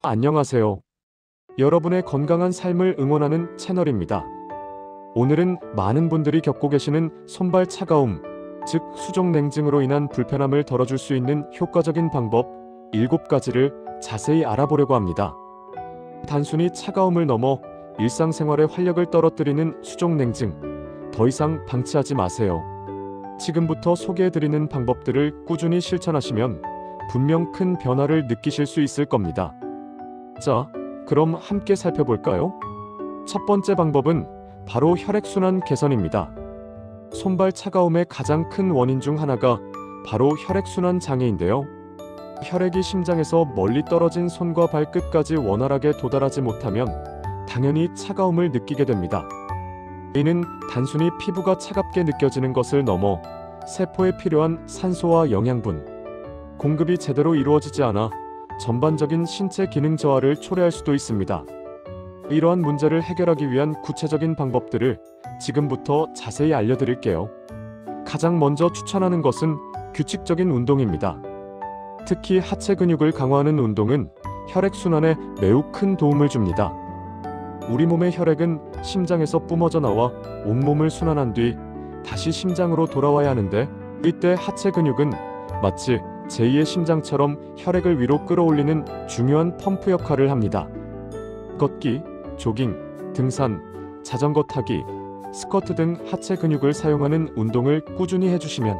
안녕하세요. 여러분의 건강한 삶을 응원하는 채널입니다. 오늘은 많은 분들이 겪고 계시는 손발 차가움, 즉 수족 냉증으로 인한 불편함을 덜어줄 수 있는 효과적인 방법 7가지를 자세히 알아보려고 합니다. 단순히 차가움을 넘어 일상생활의 활력을 떨어뜨리는 수족 냉증, 더 이상 방치하지 마세요. 지금부터 소개해드리는 방법들을 꾸준히 실천하시면 분명 큰 변화를 느끼실 수 있을 겁니다. 자, 그럼 함께 살펴볼까요? 첫 번째 방법은 바로 혈액순환 개선입니다. 손발 차가움의 가장 큰 원인 중 하나가 바로 혈액순환 장애인데요. 혈액이 심장에서 멀리 떨어진 손과 발끝까지 원활하게 도달하지 못하면 당연히 차가움을 느끼게 됩니다. 이는 단순히 피부가 차갑게 느껴지는 것을 넘어 세포에 필요한 산소와 영양분, 공급이 제대로 이루어지지 않아 전반적인 신체 기능 저하를 초래할 수도 있습니다. 이러한 문제를 해결하기 위한 구체적인 방법들을 지금부터 자세히 알려드릴게요. 가장 먼저 추천하는 것은 규칙적인 운동입니다. 특히 하체 근육을 강화하는 운동은 혈액순환에 매우 큰 도움을 줍니다. 우리 몸의 혈액은 심장에서 뿜어져 나와 온몸을 순환한 뒤 다시 심장으로 돌아와야 하는데, 이때 하체 근육은 마치 제2의 심장처럼 혈액을 위로 끌어올리는 중요한 펌프 역할을 합니다. 걷기, 조깅, 등산, 자전거 타기, 스쿼트 등 하체 근육을 사용하는 운동을 꾸준히 해주시면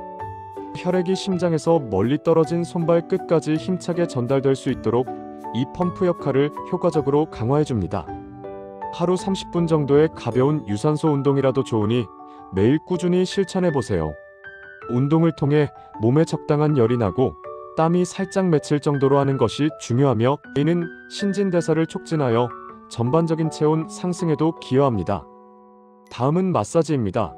혈액이 심장에서 멀리 떨어진 손발 끝까지 힘차게 전달될 수 있도록 이 펌프 역할을 효과적으로 강화해줍니다. 하루 30분 정도의 가벼운 유산소 운동이라도 좋으니 매일 꾸준히 실천해보세요. 운동을 통해 몸에 적당한 열이 나고 땀이 살짝 맺힐 정도로 하는 것이 중요하며, 이는 신진대사를 촉진하여 전반적인 체온 상승에도 기여합니다. 다음은 마사지입니다.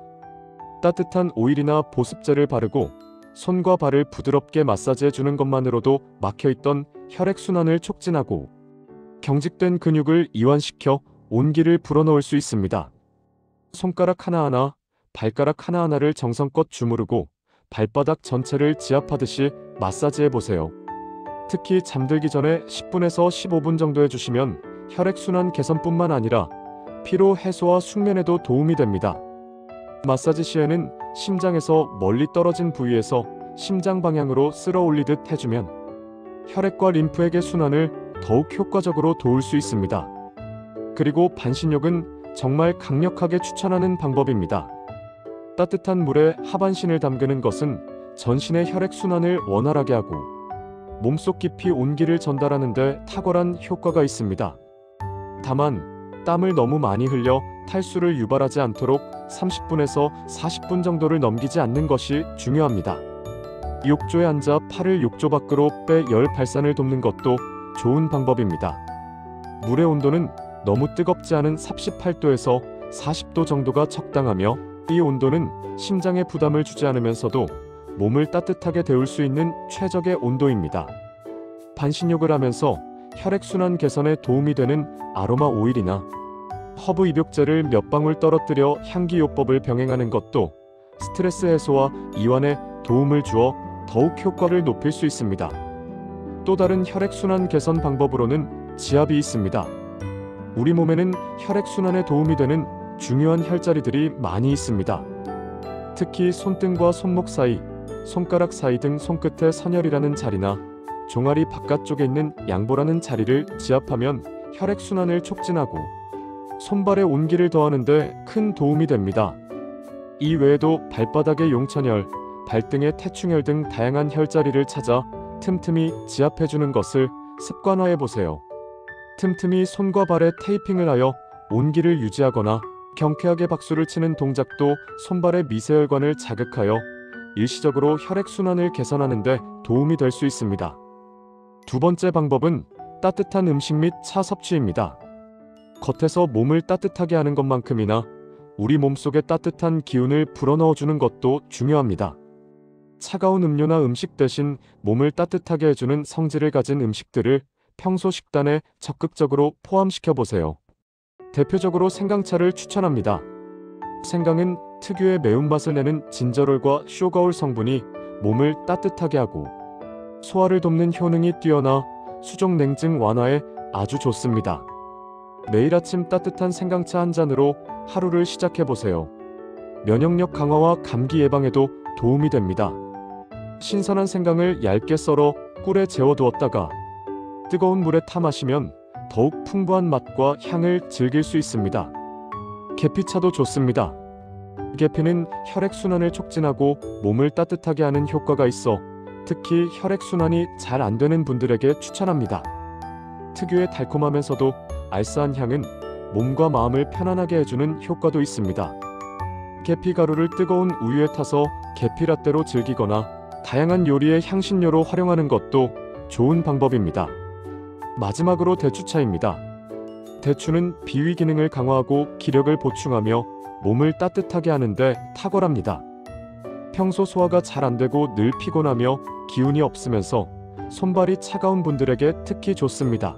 따뜻한 오일이나 보습제를 바르고 손과 발을 부드럽게 마사지해주는 것만으로도 막혀있던 혈액순환을 촉진하고 경직된 근육을 이완시켜 온기를 불어넣을 수 있습니다. 손가락 하나하나, 발가락 하나하나를 정성껏 주무르고 발바닥 전체를 지압하듯이 마사지해보세요. 특히 잠들기 전에 10분에서 15분 정도 해주시면 혈액순환 개선뿐만 아니라 피로 해소와 숙면에도 도움이 됩니다. 마사지 시에는 심장에서 멀리 떨어진 부위에서 심장 방향으로 쓸어 올리듯 해주면 혈액과 림프액의 순환을 더욱 효과적으로 도울 수 있습니다. 그리고 반신욕은 정말 강력하게 추천하는 방법입니다. 따뜻한 물에 하반신을 담그는 것은 전신의 혈액순환을 원활하게 하고 몸속 깊이 온기를 전달하는 데 탁월한 효과가 있습니다. 다만 땀을 너무 많이 흘려 탈수를 유발하지 않도록 30분에서 40분 정도를 넘기지 않는 것이 중요합니다. 욕조에 앉아 팔을 욕조 밖으로 빼 열 발산을 돕는 것도 좋은 방법입니다. 물의 온도는 너무 뜨겁지 않은 38도에서 40도 정도가 적당하며, 이 온도는 심장에 부담을 주지 않으면서도 몸을 따뜻하게 데울 수 있는 최적의 온도입니다. 반신욕을 하면서 혈액순환 개선에 도움이 되는 아로마 오일이나 허브 입욕제를 몇 방울 떨어뜨려 향기요법을 병행하는 것도 스트레스 해소와 이완에 도움을 주어 더욱 효과를 높일 수 있습니다. 또 다른 혈액순환 개선 방법으로는 지압이 있습니다. 우리 몸에는 혈액순환에 도움이 되는 중요한 혈자리들이 많이 있습니다. 특히 손등과 손목 사이, 손가락 사이 등 손끝의 선혈이라는 자리나 종아리 바깥쪽에 있는 양보라는 자리를 지압하면 혈액순환을 촉진하고 손발에 온기를 더하는 데 큰 도움이 됩니다. 이 외에도 발바닥의 용천혈, 발등의 태충혈 등 다양한 혈자리를 찾아 틈틈이 지압해주는 것을 습관화해보세요. 틈틈이 손과 발에 테이핑을 하여 온기를 유지하거나 경쾌하게 박수를 치는 동작도 손발의 미세혈관을 자극하여 일시적으로 혈액순환을 개선하는 데 도움이 될 수 있습니다. 두 번째 방법은 따뜻한 음식 및 차 섭취입니다. 겉에서 몸을 따뜻하게 하는 것만큼이나 우리 몸속에 따뜻한 기운을 불어넣어주는 것도 중요합니다. 차가운 음료나 음식 대신 몸을 따뜻하게 해주는 성질을 가진 음식들을 평소 식단에 적극적으로 포함시켜보세요. 대표적으로 생강차를 추천합니다. 생강은 특유의 매운맛을 내는 진저롤과 슈거올 성분이 몸을 따뜻하게 하고 소화를 돕는 효능이 뛰어나 수족 냉증 완화에 아주 좋습니다. 매일 아침 따뜻한 생강차 한 잔으로 하루를 시작해보세요. 면역력 강화와 감기 예방에도 도움이 됩니다. 신선한 생강을 얇게 썰어 꿀에 재워두었다가 뜨거운 물에 타 마시면 더욱 풍부한 맛과 향을 즐길 수 있습니다. 계피차도 좋습니다. 계피는 혈액순환을 촉진하고 몸을 따뜻하게 하는 효과가 있어 특히 혈액순환이 잘 안 되는 분들에게 추천합니다. 특유의 달콤하면서도 알싸한 향은 몸과 마음을 편안하게 해주는 효과도 있습니다. 계피 가루를 뜨거운 우유에 타서 계피라떼로 즐기거나 다양한 요리의 향신료로 활용하는 것도 좋은 방법입니다. 마지막으로 대추차입니다. 대추는 비위 기능을 강화하고 기력을 보충하며 몸을 따뜻하게 하는데 탁월합니다. 평소 소화가 잘 안되고 늘 피곤하며 기운이 없으면서 손발이 차가운 분들에게 특히 좋습니다.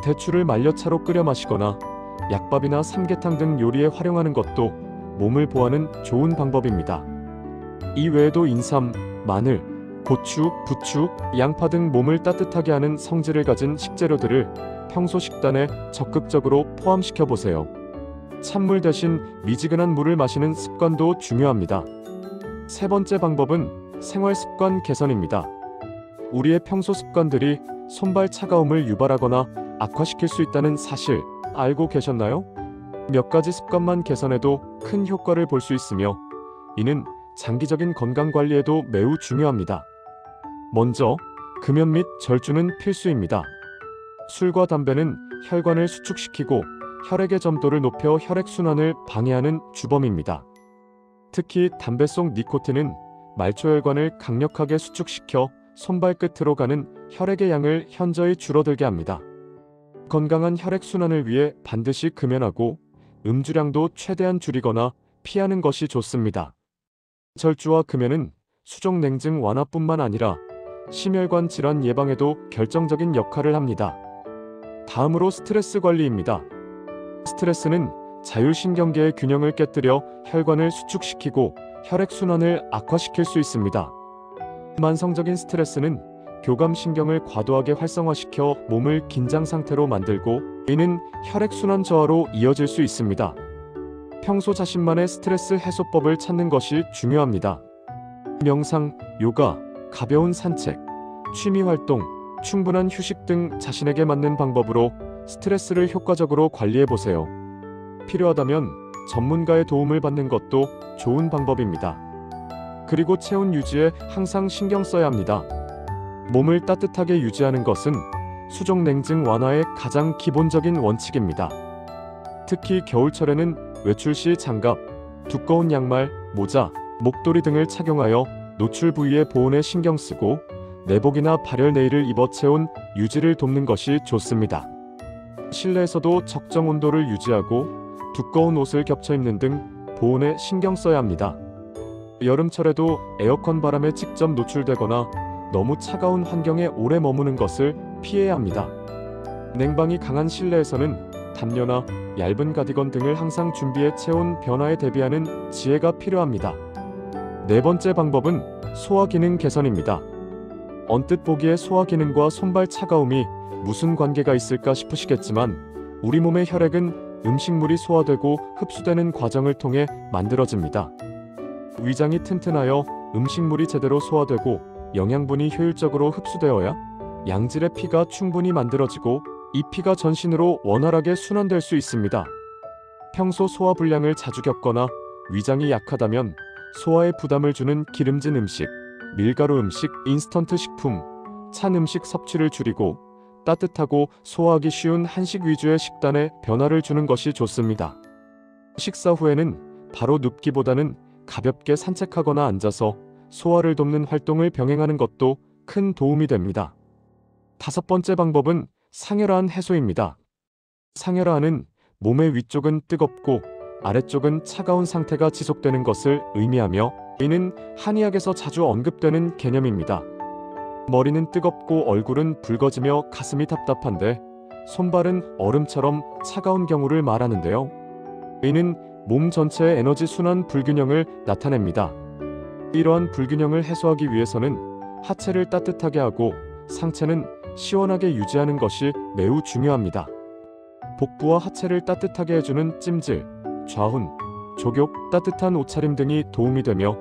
대추를 말려 차로 끓여 마시거나 약밥이나 삼계탕 등 요리에 활용하는 것도 몸을 보호하는 좋은 방법입니다. 이 외에도 인삼, 마늘, 고추, 부추, 양파 등 몸을 따뜻하게 하는 성질을 가진 식재료들을 평소 식단에 적극적으로 포함시켜 보세요. 찬물 대신 미지근한 물을 마시는 습관도 중요합니다. 세 번째 방법은 생활 습관 개선입니다. 우리의 평소 습관들이 손발 차가움을 유발하거나 악화시킬 수 있다는 사실 알고 계셨나요? 몇 가지 습관만 개선해도 큰 효과를 볼 수 있으며 이는 장기적인 건강 관리에도 매우 중요합니다. 먼저 금연 및 절주는 필수입니다. 술과 담배는 혈관을 수축시키고 혈액의 점도를 높여 혈액순환을 방해하는 주범입니다. 특히 담배 속 니코틴은 말초혈관을 강력하게 수축시켜 손발끝으로 가는 혈액의 양을 현저히 줄어들게 합니다. 건강한 혈액순환을 위해 반드시 금연하고 음주량도 최대한 줄이거나 피하는 것이 좋습니다. 절주와 금연은 수족냉증 완화뿐만 아니라 심혈관 질환 예방에도 결정적인 역할을 합니다. 다음으로 스트레스 관리입니다. 스트레스는 자율신경계의 균형을 깨뜨려 혈관을 수축시키고 혈액순환을 악화시킬 수 있습니다. 만성적인 스트레스는 교감신경을 과도하게 활성화시켜 몸을 긴장 상태로 만들고 이는 혈액순환 저하로 이어질 수 있습니다. 평소 자신만의 스트레스 해소법을 찾는 것이 중요합니다. 명상, 요가, 가벼운 산책, 취미활동, 충분한 휴식 등 자신에게 맞는 방법으로 스트레스를 효과적으로 관리해보세요. 필요하다면 전문가의 도움을 받는 것도 좋은 방법입니다. 그리고 체온 유지에 항상 신경 써야 합니다. 몸을 따뜻하게 유지하는 것은 수족냉증 완화의 가장 기본적인 원칙입니다. 특히 겨울철에는 외출 시 장갑, 두꺼운 양말, 모자, 목도리 등을 착용하여 노출 부위의 보온에 신경 쓰고 내복이나 발열 내일을 입어 체온 유지를 돕는 것이 좋습니다. 실내에서도 적정 온도를 유지하고 두꺼운 옷을 겹쳐 입는 등 보온에 신경 써야 합니다. 여름철에도 에어컨 바람에 직접 노출되거나 너무 차가운 환경에 오래 머무는 것을 피해야 합니다. 냉방이 강한 실내에서는 담요나 얇은 가디건 등을 항상 준비해 체온 변화에 대비하는 지혜가 필요합니다. 네 번째 방법은 소화 기능 개선입니다. 언뜻 보기에 소화 기능과 손발 차가움이 무슨 관계가 있을까 싶으시겠지만 우리 몸의 혈액은 음식물이 소화되고 흡수되는 과정을 통해 만들어집니다. 위장이 튼튼하여 음식물이 제대로 소화되고 영양분이 효율적으로 흡수되어야 양질의 피가 충분히 만들어지고 이 피가 전신으로 원활하게 순환될 수 있습니다. 평소 소화불량을 자주 겪거나 위장이 약하다면 소화에 부담을 주는 기름진 음식, 밀가루 음식, 인스턴트 식품, 찬 음식 섭취를 줄이고 따뜻하고 소화하기 쉬운 한식 위주의 식단에 변화를 주는 것이 좋습니다. 식사 후에는 바로 눕기보다는 가볍게 산책하거나 앉아서 소화를 돕는 활동을 병행하는 것도 큰 도움이 됩니다. 다섯 번째 방법은 상열화한 해소입니다. 상열화는 몸의 위쪽은 뜨겁고 아래쪽은 차가운 상태가 지속되는 것을 의미하며 이는 한의학에서 자주 언급되는 개념입니다. 머리는 뜨겁고 얼굴은 붉어지며 가슴이 답답한데 손발은 얼음처럼 차가운 경우를 말하는데요. 이는 몸 전체의 에너지 순환 불균형을 나타냅니다. 이러한 불균형을 해소하기 위해서는 하체를 따뜻하게 하고 상체는 시원하게 유지하는 것이 매우 중요합니다. 복부와 하체를 따뜻하게 해주는 찜질, 좌훈, 족욕, 따뜻한 옷차림 등이 도움이 되며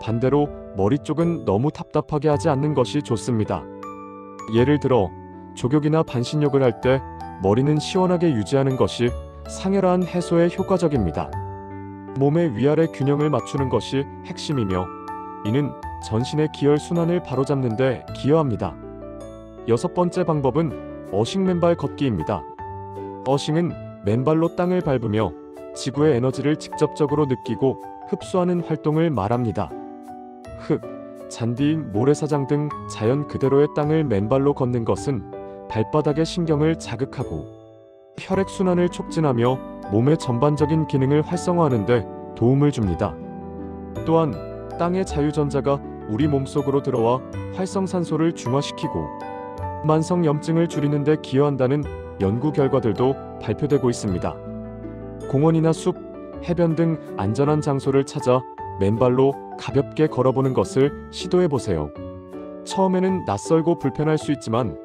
반대로 머리 쪽은 너무 답답하게 하지 않는 것이 좋습니다. 예를 들어 족욕이나 반신욕을 할 때 머리는 시원하게 유지하는 것이 상열한 해소에 효과적입니다. 몸의 위아래 균형을 맞추는 것이 핵심이며 이는 전신의 기혈 순환을 바로잡는 데 기여합니다. 6번째 방법은 어싱 맨발 걷기입니다. 어싱은 맨발로 땅을 밟으며 지구의 에너지를 직접적으로 느끼고 흡수하는 활동을 말합니다. 흙, 잔디, 모래사장 등 자연 그대로의 땅을 맨발로 걷는 것은 발바닥의 신경을 자극하고 혈액순환을 촉진하며 몸의 전반적인 기능을 활성화하는 데 도움을 줍니다. 또한 땅의 자유전자가 우리 몸속으로 들어와 활성산소를 중화시키고 만성염증을 줄이는 데 기여한다는 연구 결과들도 발표되고 있습니다. 공원이나 숲, 해변 등 안전한 장소를 찾아 맨발로 가볍게 걸어보는 것을 시도해보세요. 처음에는 낯설고 불편할 수 있지만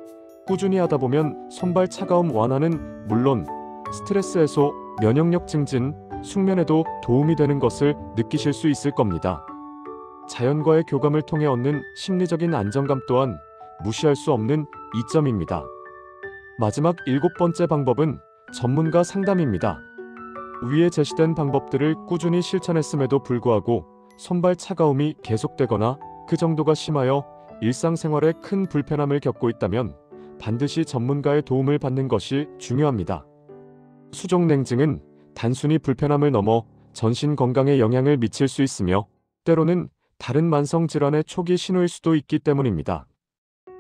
꾸준히 하다 보면 손발 차가움 완화는 물론 스트레스 해소, 면역력 증진, 숙면에도 도움이 되는 것을 느끼실 수 있을 겁니다. 자연과의 교감을 통해 얻는 심리적인 안정감 또한 무시할 수 없는 이점입니다. 마지막 7번째 방법은 전문가 상담입니다. 위에 제시된 방법들을 꾸준히 실천했음에도 불구하고 손발 차가움이 계속되거나 그 정도가 심하여 일상생활에 큰 불편함을 겪고 있다면 반드시 전문가의 도움을 받는 것이 중요합니다. 수족냉증은 단순히 불편함을 넘어 전신 건강에 영향을 미칠 수 있으며 때로는 다른 만성 질환의 초기 신호일 수도 있기 때문입니다.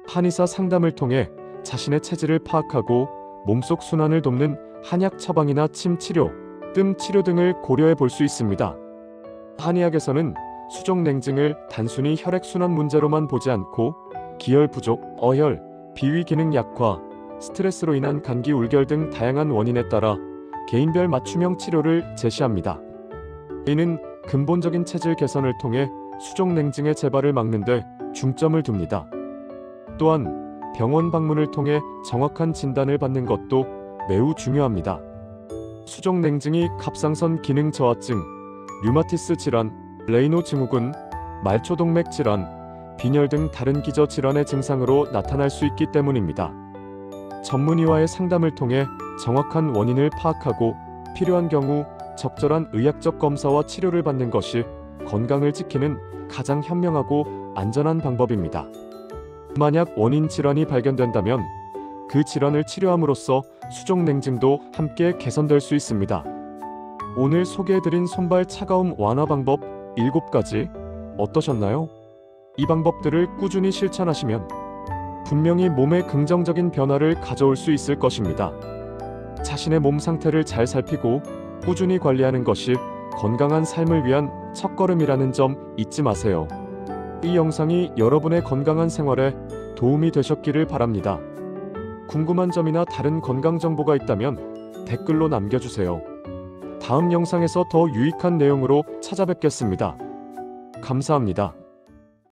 한의사 상담을 통해 자신의 체질을 파악하고 몸속 순환을 돕는 한약 처방이나 침 치료, 뜸 치료 등을 고려해 볼 수 있습니다. 한의학에서는 수족냉증을 단순히 혈액순환 문제로만 보지 않고 기혈 부족, 어혈, 비위 기능 약화, 스트레스로 인한 감기 울결 등 다양한 원인에 따라 개인별 맞춤형 치료를 제시합니다. 이는 근본적인 체질 개선을 통해 수족냉증의 재발을 막는 데 중점을 둡니다. 또한 병원 방문을 통해 정확한 진단을 받는 것도 매우 중요합니다. 수족냉증이 갑상선 기능 저하증, 류마티스 질환, 레이노 증후군, 말초동맥 질환, 빈혈 등 다른 기저 질환의 증상으로 나타날 수 있기 때문입니다. 전문의와의 상담을 통해 정확한 원인을 파악하고 필요한 경우 적절한 의학적 검사와 치료를 받는 것이 건강을 지키는 가장 현명하고 안전한 방법입니다. 만약 원인 질환이 발견된다면 그 질환을 치료함으로써 수족냉증도 함께 개선될 수 있습니다. 오늘 소개해드린 손발 차가움 완화 방법 7가지 어떠셨나요? 이 방법들을 꾸준히 실천하시면 분명히 몸에 긍정적인 변화를 가져올 수 있을 것입니다. 자신의 몸 상태를 잘 살피고 꾸준히 관리하는 것이 건강한 삶을 위한 첫걸음이라는 점 잊지 마세요. 이 영상이 여러분의 건강한 생활에 도움이 되셨기를 바랍니다. 궁금한 점이나 다른 건강 정보가 있다면 댓글로 남겨주세요. 다음 영상에서 더 유익한 내용으로 찾아뵙겠습니다. 감사합니다.